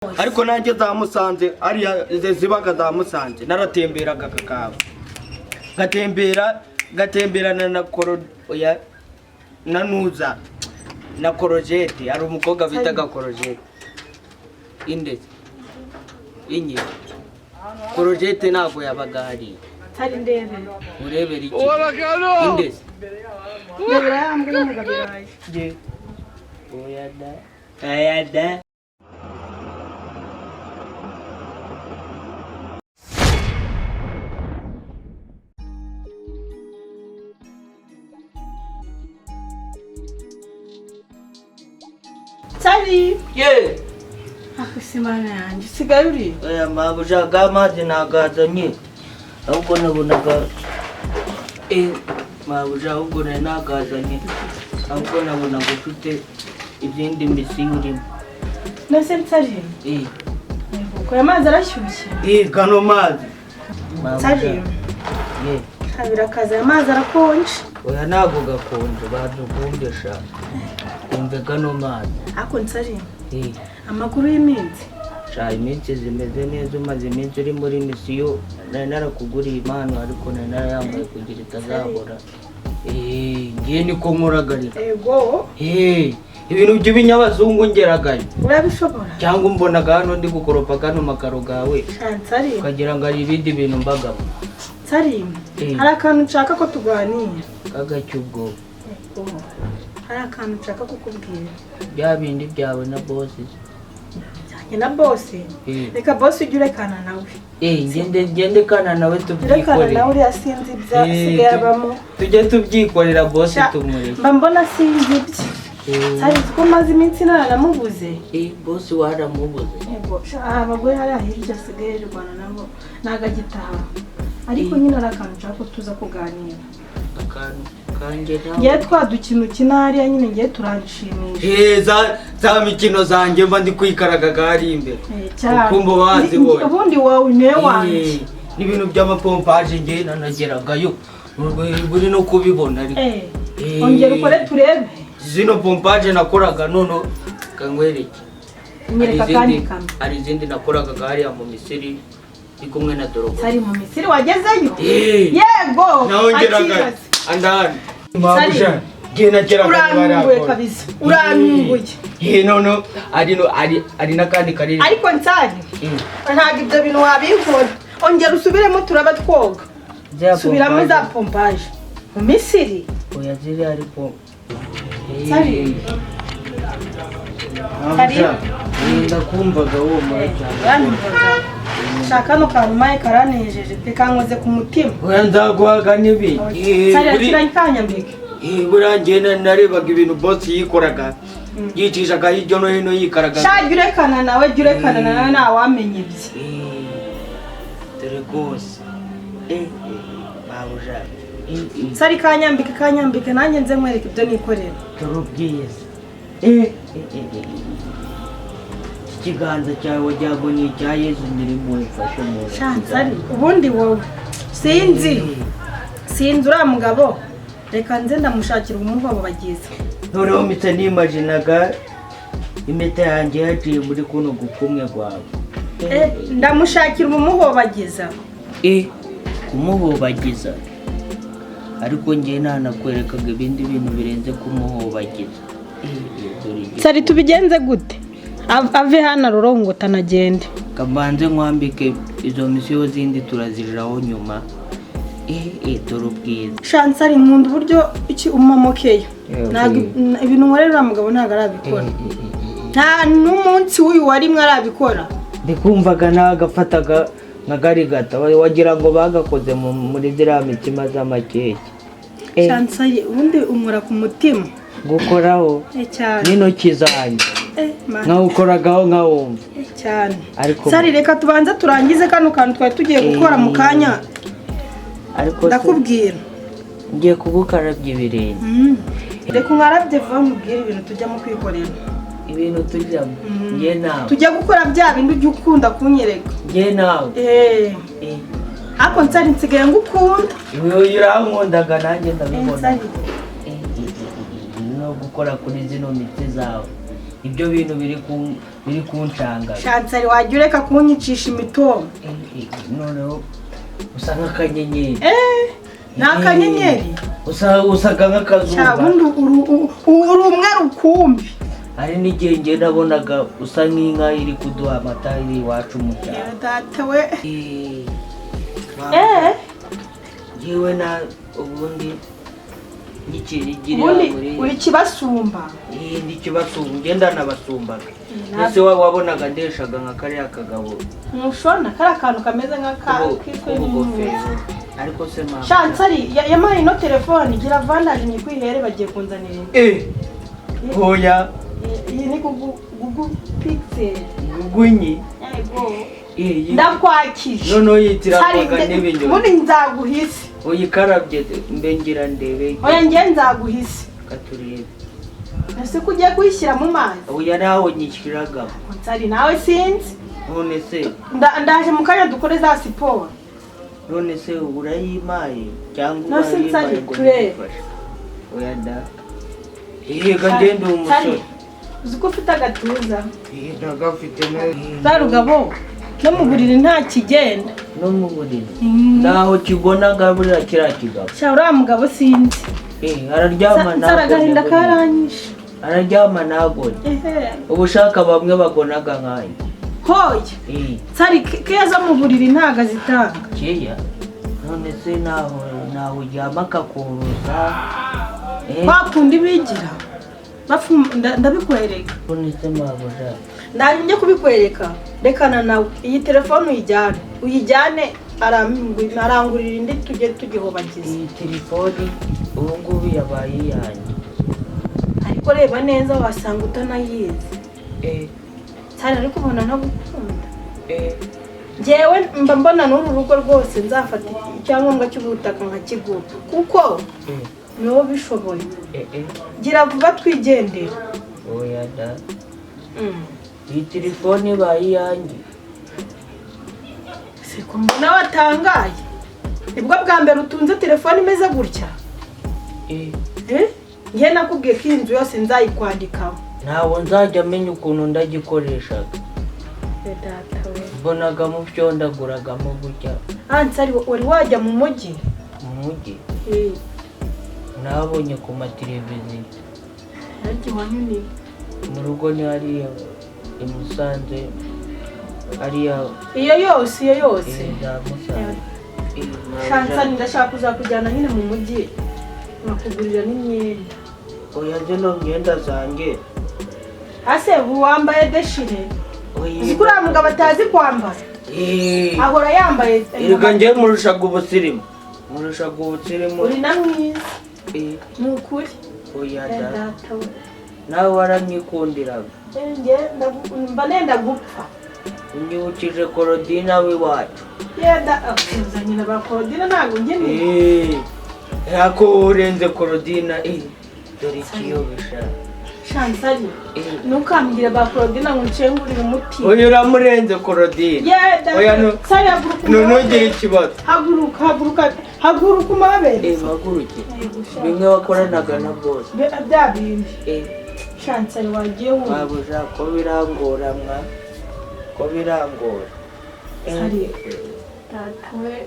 ariko nanjye zamusanze ari zibaga zamusanze naratemberaga kakaba gatemberana na oya nanuza na korojete ari umukobwa bitaga korojete indetse inye korojete ntabwo yabaga hari tari ndebe urebera iki indetse ndebera yambwe y'umugabirayi je oya da Nsari ye Afashwe yanjye sigaye uri Mabuja amazi nagazanye ahubwo nabonaga Mabuja ahubwo nagazanye ahubwo nabonaga ufite izindi mbisi urimo nase Nsari ko amazi arashyushye kano mazi Nsari kabira kaza amazi arakonje oya ntabwo gakonje badukumbesha kumve kano mazi ako Nsari amakuru y'iminsi iminsi zimeze neza umaze iminsi uri muri misiyo nari narakuguriye impano ariko nari narayambaye kugira itazabora ngiye niko nkoragarira ego ibintu by'ibinyabazungu ngeragayo urabishobora cyangwa umbonaga hano ndi gukoropa kano makaro gawe Nsari ukagira ngo ari ibindi bintu mbagamo Nsari hari akantu nshaka ko tuganira kagacyubwo hari akantu nshaka kukubwira bya bindi byawe na bossi na boss reka boss ujye urekana nawe ngende kana nawe tubyikorera urekana nawe uri asinzi bya sigaye abamo tujye tubyikorera boss tumureke mba mbona sinzi ibye Nsari ko maze iminsi naramubuze boss waramubuze yego abagore hari ahirya sigaye rwana nabo nagagitaha ariko nyine arakantu nshaka ko tuza kuganira akantu kanje ngiye twadukina ukinariya nyine ngiye turanshimisha za mikino zanjye mba ndi kwikaraga gari imbere kumbo bazi wowe ubundi wawe ne wanje ibintu by'amapompaje ngiye nanageragayo buri no kubibona ariko ongera ukore turebe zino pompaje nakoraga none kangwereke nyereka kandi kamwe ari izindi nakoraga gari mu Misiri ndi kumwe na Dorogo Nsari mu Misiri wagezeyo yego naongeraga andani Mabuja gena gera uranunguye kabisa uranunguye no ari nakandi kariri ariko Nsari ntabwo ibyo bintu wabikora ongera usubiremo turaba twoga subiramo za pompaje mu Misiri oya ziri ariko Nsari ndakumvaga wowe cyane shaka no karumaye karanejeje pekankoze ku mutima oya nzaguhaga n'ibindi Nsari kanyambike burangiye narebaga ibintu boss yikoraga yicishaga hirya no hino yikaraga shajya urekana nawe ntawamenye ibye dore rwose Mabuja Nsari kanyambike nanjye nze nkwereka ibyo nikorera turubwiza ikiganza cyawe wajyago ni icya Yesu ndirimo mfashe mu Nsari ubundi wowe sinzi uriya mugabo reka nze ndamushakira umuhabo bagize noneho mpita nimaginaga impeta yanjye yaciye muri kuno gukumwe kwawe ndamushakira umuhobagiza kumuhobagiza ariko njye nanakwerekaga ibindi bintu birenze kumuhobagiza Nsari tubigenze gute ave hano rurongo tanagende kabanze nkwambike izo misiyo zindi turaziriraho nyuma turubwiza Nsari nkunda uburyo iki umamokeye ibintu nkorera mugabo ntago arabikora nta n'umunsi w'uyu warimwe arabikora ndikumvaga nagafataga nka gari gata wagira ngo bagakoze muri ziriya mitima z'amakeke Nsari ubundi umura ku mutima gukoraho n'intoki zanjye nkawukoragaho nkawumva cyane Nsari reka tubanza turangize kano kantu twari tugiye gukora mu kanya ndakubwira ngiye kugukarabya ibirenge reka unkarabye vuba mubwire ibintu tujyamo kwikorera ibintu tujyamo nge nawe tujya gukora bya bindi ujya ukunda kunyereka nge nawe ariko Nsari nsigaye ngukunda urankundaga nanjye ndabibona no gukora kuri zino miti zawe ibyo bintu biri kuncanga. Shansari wajya ureka kunyicisha imitoma. Noneho usa nk'akanyenyeri. Ni akanyenyeri. Usaga nk'akazuba. Cyabundi uri umwe rukumbi. Hari n'igihe njye nabonaga usa nk'inka iri kuduha amata iri iwacu mu cyaro. Data we. Yewe na ubundi uri kibasumba. Ndi kibasumba, ngenda nabasumbaga. Ese wabonaga ndeshaga nka kariya kagabo. Mushona kari akantu kameze nk'akitwe n'ingofero. Ariko se mama. Shansari yamaye no telefone gira vandage nyikwihere bagiye kunzanira. Hoya. Iyi ni Google Pixel. Gugunyi. Yego. Ndakwakije. Noneho yitiramaga n'ibinyo. Muri nzaguhise. Uyikarabye mbengira ndebe. Oya ngiye nzaguhise. Katurebe. Ese kugiye kuyishyira mu mazi? Oya naho nyishyiraga. Nsari nawe sinzi. None se. Ndaje mu kanya dukore za siporo. None se urayimaye cyangwa urayimaye ngo ndifashe? Oya da. Gagenda umusore. Uzuko ufite agatuza. Ndagafite neza. Zarugabo. No mu buriri nta kigenda. No mu buriri. Naho kigonaga burira kira kigabo. Sha uriya mugabo sinzi. Araryama nago. Saragahinda karanyishe. Araryama nago. Ubushaka bamwe bagonaga nkaye. Hoya. Sari keza mu buriri ntaga zitanga. Kiya. None se naho uryama kakuruza. Bakunda ibigira. Ndabikwereka. None se Mabuja. Ndari njye kubikwereka. Rekana nawe iyi telefone uyijyane arangurira indi tujye tugihobagiza. Iyi telefone ubu ngubu yabaye yanjye. Ariko reba neza wasanga utanayizi. Cyane ariko ubona ntagukunda. Njyewe mba mbona n'uru rugo rwose nzafata icyangombwa cy'ubutaka nkakigura kuko niwo bishoboye. Gira vuba twigendera. Oya da. Iyi telefone bayi yanjye. Siko mbona watangaye. Nibwo bwa mbere utunze telefone imeze gutya. Ngiye nakubwiye ko inzu yose nzayikwandikaho. Ntawo nzajya menya ukuntu ndagikoreshaga. Mbonaga mu byo ndaguragamo gutya. Nsari wari wajya mu mujyi? Mu mujyi? Nabonye ku mateleviziyo. Ariko wanyuni mu rugo ni hariya i Musanze hariya. Iyo yose. Shansari ndashaka kuzakujyana nyine mu mujyi nakugurira n'imyenda. Oya zino myenda zanjye. Ase wambaye deshire. Uzi uriya mugabo atazi kwambara. Ahora yambaye. Erega njye murushaga ubusirimu. Uri na mwiza. Ni ukuri. Oya da. Nawe waranyikundiraga. Njye mba nenda gupfa. Unyibukije Korodina w'iwacu. Yenda uzanyina ba Korodina ntabwo ngene. Yako urenze Korodina dore ikiyobesha. Shansari ntukambwire ba Korodina ngo ncengurire umuti. Oya uramurenze Korodina. Oya ntugire ikibazo. Haguruka umabere. Haguruke. Bimwe wakoranaga na boss. Bya bindi. Shansari wagiye wumva. Mabuja ko birangora mwa. Ko birangora. Sari. Tatwe.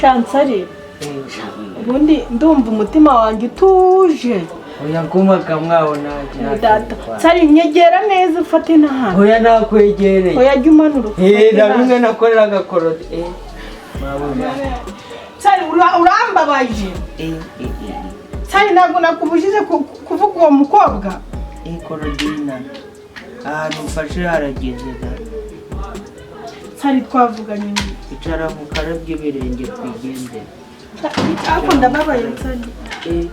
Shansari. Ubundi ndumva umutima wanjye utuje. Oya kumaka mwaho nta. Sari nyegera neza ufate n'ahantu. Oya nakwegereye. Oya jya umanura. Bimwe nakoreraga Korodi. Mabuja. Sari urambabaje. Sari ntabwo nakubujije kuvuga uwo mukobwa. Korodina. Ahantu mfashe harageze da. Sari twavuganye. Icara mu karabye ibirenge twigende. Ako ndababaye Sari.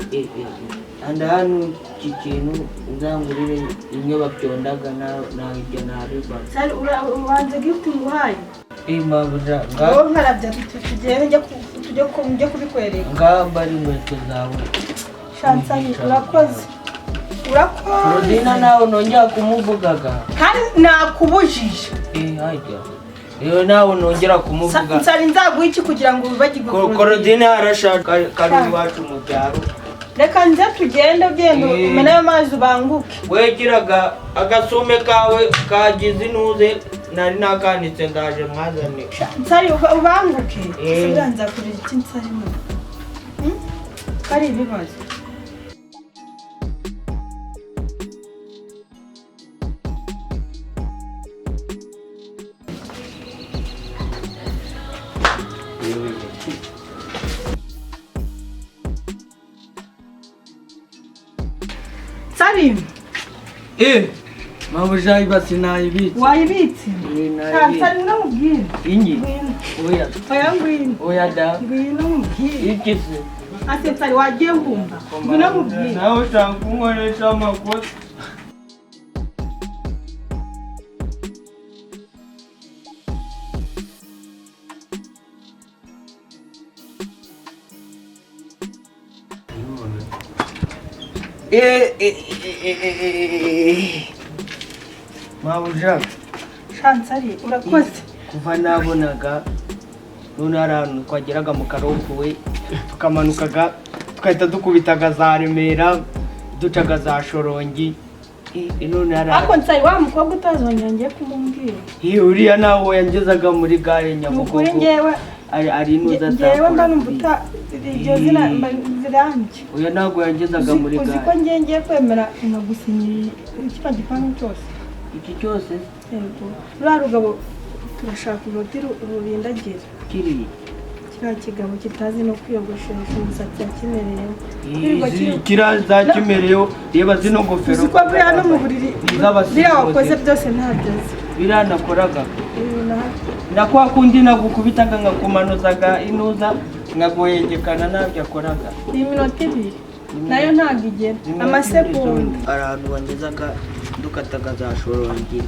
Anda hano iki kintu uzangurire imwe babyondaga na ibyo nariba. Sari ubanze gift nguhaye. Mabuja ngo nkarabya tugende njye kubikwereka. Ngamba ari inkweto zawe. Shansari urakoze. Korodina nawe nongera kumuvugaga. Kandi nakubujije. Hajya. Iyo nawe nongera kumuvuga. Nsari nzaguha iki kugira ngo ubibagirwe. Korodina arashaka kari iwacu mu byaro. reka nze tugende umene amazi ubanguke wegiraga agasume kawe kagize inuze nari nakanitse ndaje mwazane Nsari ubanguke siganza kurira iki Nsari mu kari ibibazo Nsari Mabuja ibasi nayibitse wayibitse Nsari ndamubwira ingi oya ngwino da ngwino mubwira ikise ase Nsari wagiye ngumva ngwino mubwira nawe ushaka kunkoresha amakosa Mabuja Nsari urakoze kuva nabonaga none arantu twageraga mu karompu we tukamanukaga tukahita dukubitaga za Remera ducaga za Shorongi none ako Nsari wa mukobwa utazongera ngiye kumubwira uriya nawe yangezaga muri gare Nyabugogo ukuri ngewe ari nuza ngewe mba numva iryo zina zirangi oya ntabwo yangezaga muri gare uzi ko ngiye kwemera nkagusinyira ikiba gipangu cyose iki cyose yego ruriya rugabo turashaka uruti rurindagira kiriya kiriya kigabo kitazi no kwiyogoshesha umusatsi yakimereyeho kiraza kimereyeho reba zino ngofero uzi ko buriya no mu buriri biriya wakoze byose ntabyo azi biriya nakoraga ndakwa kundi nagukubitaga nkakumanuzaga inuza nkaguhengekana ntabyo akoraga ni iminota 2 nayo ntabwo igera amasegonda ahantu wangezaga dukataga za Shorongi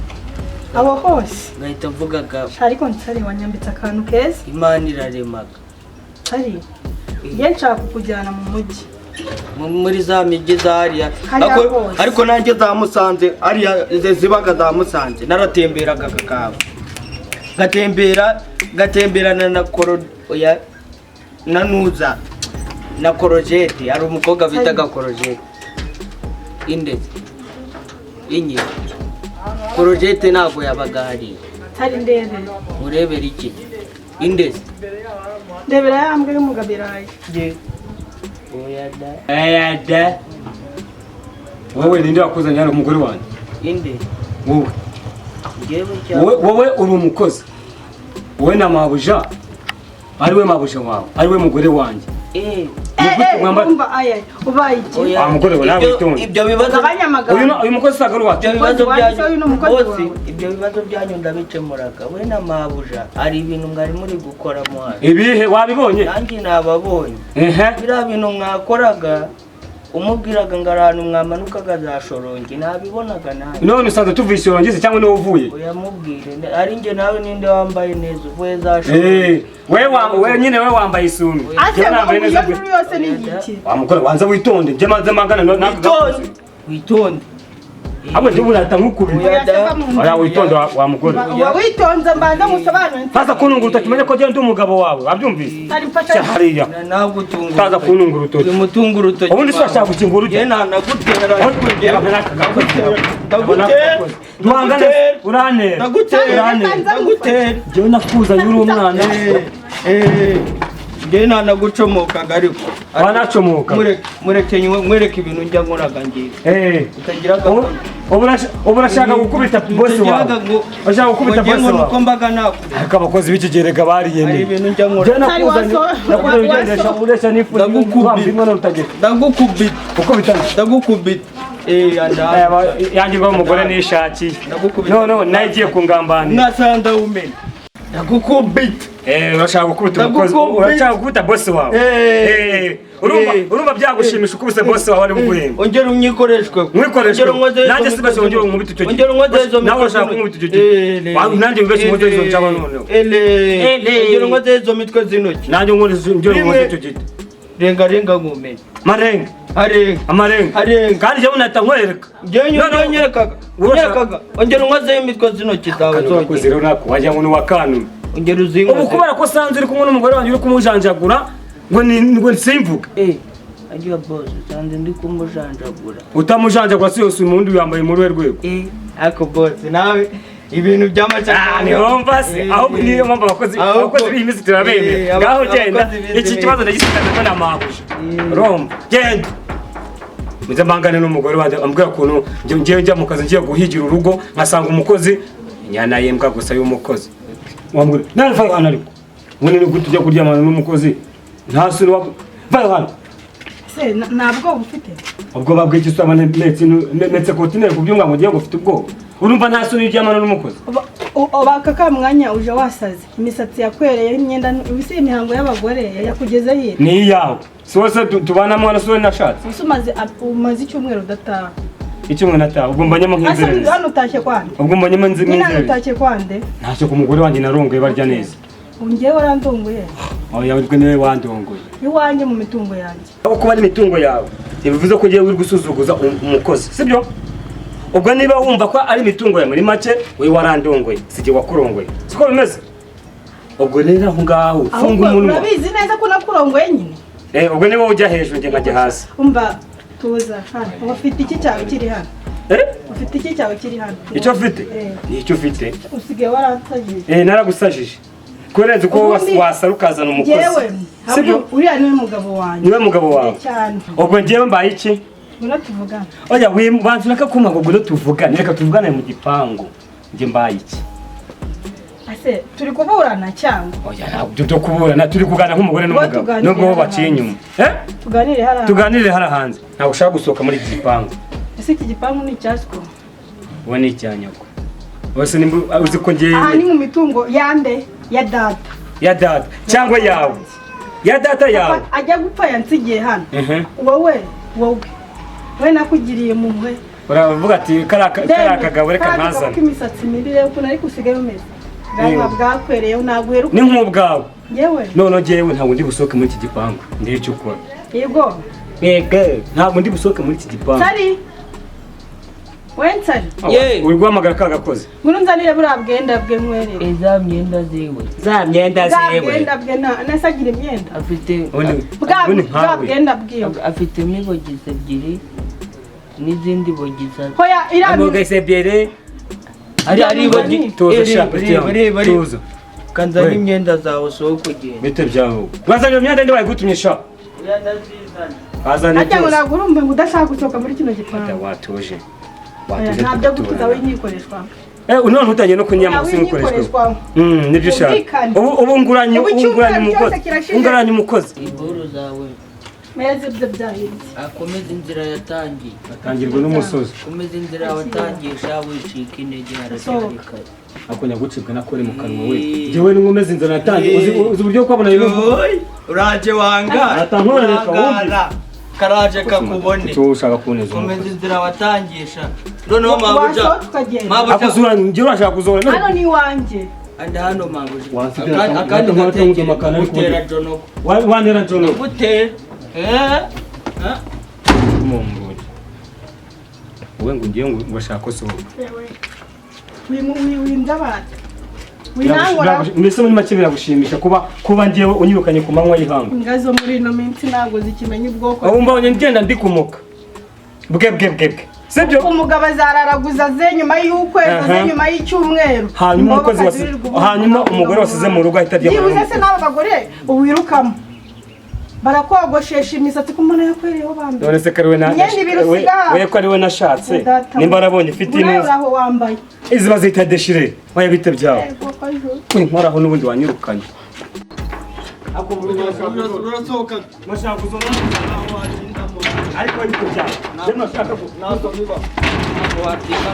abo hose ngahita mvugaga ariko Nsari wanyambitse akantu keza Imana iraremaga Nsari ngiye nshaka kukujyana mu mujyi muri za migi za hariya ariko nanjye za Musanze hariya zibaga za Musanze naratemberaga kakabo gatemberana na oya nanuza na korojete ari umukobwa bitaga korojete inde inyi korojete ntabwo yabaga hariya Nsari ndebe urebera iki inde ndebera yambwe y'umugabirayi oya da wowe ninde wakuzanye hano umugore wanjye inde wowe uri umukozi wowe na Mabuja ariwe Mabuja wawe ariwe mugore wanjye umva aya ubaye iki mugore we nawe witonde ibyo bibazo uyu mukozi sagaro wacu ibyo bibazo byanyu ndabikemuraga we na Mabuja ari ibintu mwari muri gukoramo hano ibihe wabibonye nanjye nababonye biriya bintu mwakoraga umubwiraga ngo ahantu mwamanukaga za Shorongi nabibonaga nawe none usanze tuvuye Shorongi cyangwa niwe uvuye uyamubwire ari njye nawe ninde wambaye neza uvuye za Shorongi wewe nyine wewe wambaye isuni ase nambaye neza yose ni igiki mugore wanze witonde bye maze mangana witonde abo je burata nkukubira aya witonde wa mugore witonze mbanza musobanure sasa kununguruta kimenye ko je ndi umugabo wawe wabyumvise hariya ntabwo tungu taza kununguruta umutunguruto ubundi swashaka gukingura uje nanagutera ndagutera je nakuzanye uri umwana nge nanagucomokaga ariko wanacomoka mwereke ibintu njya nkoraga ngiye utagira ubu urashaka gukubita bosi wawe urashaka gukubita bosi wawe uko mbaga nakure ariko abakozi b'ikigeraga bariyemeye ibintu njya nkora je nakuzanye ugendesha uresha n'ifu ndagukubita yanjye ngo umugore nishakiye no nagiye kungambanira mwasanda umene ndagukubita urashaka gukubita umukozi urashaka gukubita bosi wawe urumva byagushimisha ukubise bosi wawe ari buguhemba ongera unyikoreshwe nanjye sibase ongera unkubita icyo gihe nawe urashaka kunkubita icyo gihe nanjye ngubeshe inkozi izo njaba noneho ongera unkoze izo mitwe z'intoki nanjye ongera unkoze icyo gihe renga ngumenye marenga amarenga kandi jyewe unahita nkwereka nyerekaga ongera unkozeho imitwe z'intoki zawe zongera wajya ngo ni uwa kanuni ongera uzinkoze ubu kubera ko sanze uri kumwe n'umugore wanjye uri kumujanjagura ngo simvuga agiye boss sanze ndi kumujanjagura utamujanjagura si yose umuntu yambaye mu ruhe rwego ako boss nawe ibintu by'amacakara niho mbase aho niyo mpamvu abakozi b'imizi turabemera ngaho genda iki kibazo ndagisigaza ko namabuja romba genda muze mbangane n'umugore wanjye ambwira ukuntu ngiye njya mu kazi ngiye guhigira urugo nkasanga umukozi inyana yembwa gusa y'umukozi wambwira nawe va hano ariko ubone ni gute ujya kuryamana n'umukozi nta soni va hano se ntabwo ufite ubwoba bw'iki usaba netse kontineri kubyumva ngo ngiye gufite ubwoba urumva nta soni uryamana n'umukozi baka mwanya uje wasaze imisatsi yakwereyeho imyenda ibisi imihango y'abagore yakugeze hino ni iyawe si wose tubana mwana si we nashatse umaze icyumweru udataha icyumweru nataha ubwo mbonyemo nk'inzererezi hano utashye kwande ubwo mbonyemo nk'inzererezi utashye kwande ntacyo ku mugore wanjye narongoye barya neza ngewe warandongoye oya ubwo niwe wandongoye iwanjye mu mitungo yanjye aho kuba ari imitungo yawe ntibivuze ko ugiye uri gusuzuguza umukozi sibyo ubwo niba wumva ko ari imitungo yawe muri make we warandongoye sijye wakurongoye siko bimeze ubwo rero aho ngaho funga umunwa urabizi neza ko nakurongoye nyine ubwo niba ujya hejuru njye nkajya hasi umva tuza hano ufite iki cyawe kiri hano ufite iki cyawe kiri hano icyo ufite ni icyo ufite usigaye waransajije naragusajije kurenze ko wasara ukazana umukozi sibyo uriya niwe mugabo wanjye niwe mugabo wawe cyane ubwo ngewe mbaye iki ngwino tuvugane oya bantu reka kuma ngo ngwino tuvugane reka tuvugane mu gipangu nge mbaye iki ase turi kuburana cyangwa oya ntabwo byo kuburana turi kugana nk'umugore n'umugabo nubwo baciye inyuma tuganirire hara hanze ntabwo ushaka gusohoka muri iki gipangu ese iki gipangu ni icyasiko uwo ni icyanyagwa wese nimba uzi ko ngewe aha ni mu mitungo yande ya data cyangwa yawe ya data yawe ajya gupfa yansigiye hano wowe we nakugiriye muhwe uravuga ati kariya kagabo reka nkazane imisatsi mibi rero ukuntu ariko usigaye umeze bwaba bwakwereyeho naguheruka ni nk'ubwawe yewe none ngewe ntabwo ndi busohoke muri iki gipangu ndebe icyo ukora yego ntabwo ndi busohoke muri iki gipangu Nsari Nsari uri guhamagara ka gakozi ngwino nzanire buriya bwenda bwe nkwerere za myenda ziwe bwenda bwe nasagira imyenda afite bwa bwenda bwiwe afitemo ibogizi ebyiri n'izindi bogizi hoya iramugese ebyiri ari ibogizi tuza shaka tuza kanzana imyenda zawe usohoke ugenda bite byawe wazanye imyenda ndi wayigutumye sha azana ajya ngo nagurumbe ngo udashaka gusohoka muri kino gipangu watuje ntabyo gutuza we nyikoreshwa none utangiye no kunyama sinkoreshwa nibyo ushaka ubu nguranye umukozi iboro zawe meze ibyo byahinze akomeza inzira yatangiye atangirwa n'umusozi akomeza inzira watangisha wicika intege haracyarika akonya gucibwa nakore mu kanwa we jewe n'umeze inzira yatangiye uzi uburyo kwabona ibintu uraje wanga atankoreka karaje kakubone ushaka kuneza komeza inzira watangisha noneho mabuja akuzura ngira urashaka kuzora hano ni wanje andi hano mabuja akandi gatekerezo gutera jono wanera jono gutera mumbuye wowe ngo ngiye ngo bashaka so windabate mbese muri make biragushimisha kuba ngewe unyirukanye ku manywa y'ihanga ingazo muri ino minsi ntabwo zikimenya ubwoko aho mbonye ngenda ndikumuka bwe sibyo umugabo azararaguza ze nyuma y'ukwezi ze nyuma y'icyumweru hanyuma umugore wasize mu rugo ahita ajya mu rugo se n'aba bagore uwirukamo barakogoshesha imisatsi ku muntu yakwereyeho bambaye none se kari we ko ari we nashatse nimba arabonye ufite ineza aho wambaye izi bazita deshire waya bite byawe nkoraho n'ubundi wanyirukanye urasohoka nashaka kuzona ariko ariko byawe nashaka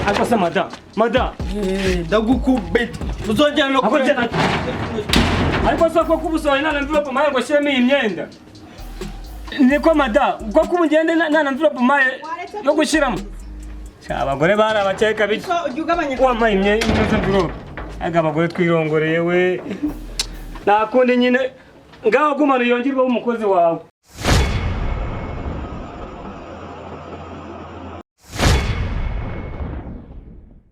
ariko se mada ndagukubita uzongera no kugenda ariko soko kubusohoye nana mviropo maye ngo sheme imyenda niko mada uko kumugende nana mviropo maye yo gushiramo abagore bari abakeka bityo wamaye imyenda mviropo aga abagore twirongoreye we nakundi nyine ngaho gumana yongerwa umukozi wawe